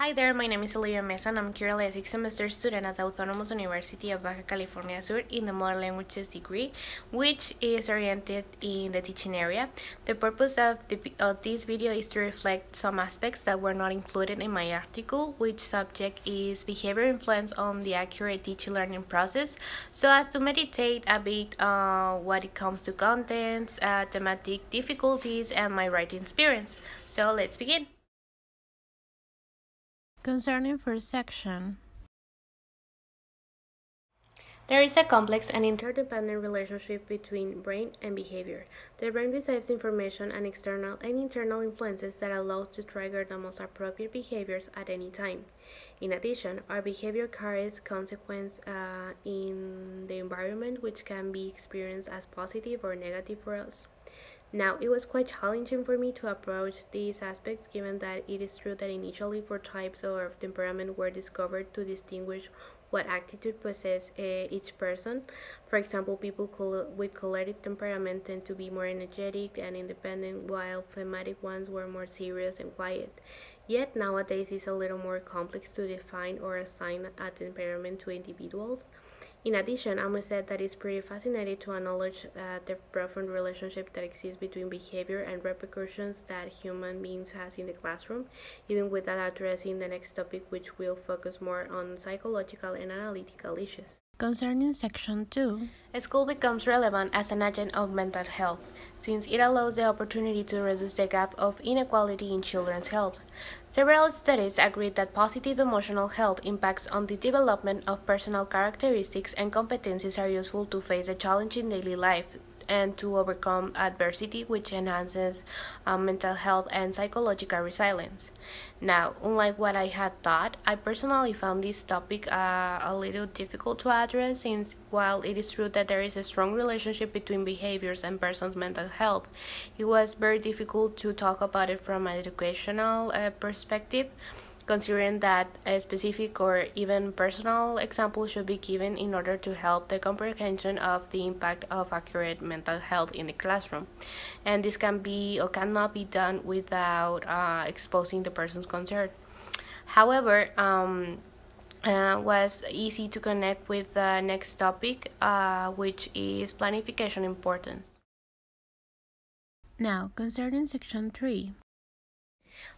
Hi there, my name is Olivia Mesa and I'm currently a sixth semester student at the Autonomous University of Baja California Sur in the Modern Languages degree, which is oriented in the teaching area. The purpose of this video is to reflect some aspects that were not included in my article, which subject is behavior influence on the accurate teaching learning process, so as to meditate a bit when it comes to contents, thematic difficulties, and my writing experience. So let's begin. Concerning first section, there is a complex and interdependent relationship between brain and behavior. The brain receives information and external and internal influences that allow to trigger the most appropriate behaviors at any time. In addition, our behavior carries consequences in the environment, which can be experienced as positive or negative for us. Now, it was quite challenging for me to approach these aspects given that it is true that initially four types of temperament were discovered to distinguish what attitude possess each person. For example, people with choleric temperament tend to be more energetic and independent, while phlegmatic ones were more serious and quiet. Yet nowadays it's a little more complex to define or assign a temperament to individuals. In addition, I must say that it's pretty fascinating to acknowledge the profound relationship that exists between behavior and repercussions that human beings has in the classroom, even without addressing the next topic, which will focus more on psychological and analytical issues. Concerning section 2, school becomes relevant as an agent of mental health, since it allows the opportunity to reduce the gap of inequality in children's health. Several studies agree that positive emotional health impacts on the development of personal characteristics and competencies are useful to face a challenging daily life and to overcome adversity, which enhances mental health and psychological resilience. Now, unlike what I had thought, I personally found this topic a little difficult to address since while it is true that there is a strong relationship between behaviors and person's mental health, it was very difficult to talk about it from an educational perspective, considering that a specific or even personal example should be given in order to help the comprehension of the impact of accurate mental health in the classroom. And this can be or cannot be done without exposing the person's concern. However, was easy to connect with the next topic, which is planification importance. Now, concerning section 3.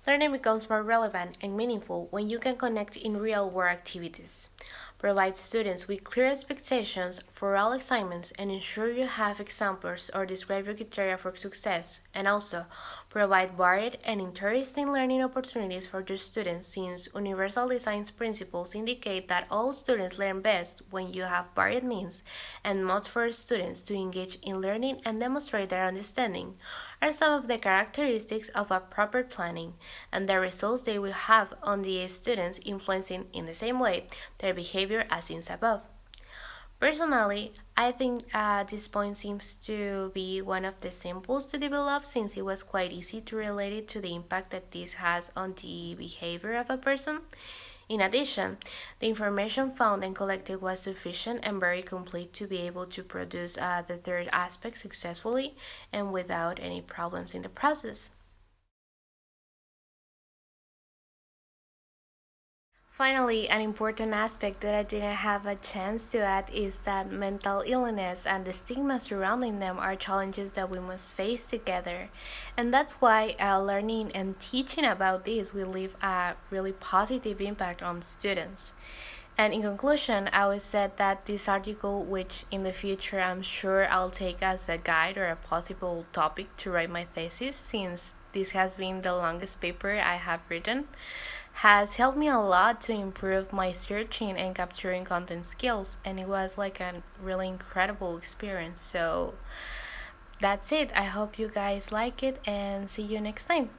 Learning becomes more relevant and meaningful when you can connect in real-world activities. Provide students with clear expectations for all assignments and ensure you have examples or describe your criteria for success, and also provide varied and interesting learning opportunities for your students since universal design's principles indicate that all students learn best when you have varied means and modes for students to engage in learning and demonstrate their understanding are some of the characteristics of a proper planning and the results they will have on the students influencing in the same way their behavior as seen above. Personally, I think this point seems to be one of the simplest to develop since it was quite easy to relate it to the impact that this has on the behavior of a person. In addition, the information found and collected was sufficient and very complete to be able to produce the third aspect successfully and without any problems in the process. Finally, an important aspect that I didn't have a chance to add is that mental illness and the stigma surrounding them are challenges that we must face together. And that's why learning and teaching about this will leave a really positive impact on students. And in conclusion, I would say that this article, which in the future I'm sure I'll take as a guide or a possible topic to write my thesis, since this has been the longest paper I have written, has helped me a lot to improve my searching and capturing content skills, and it was like a really incredible experience. So that's it. I hope you guys like it and see you next time.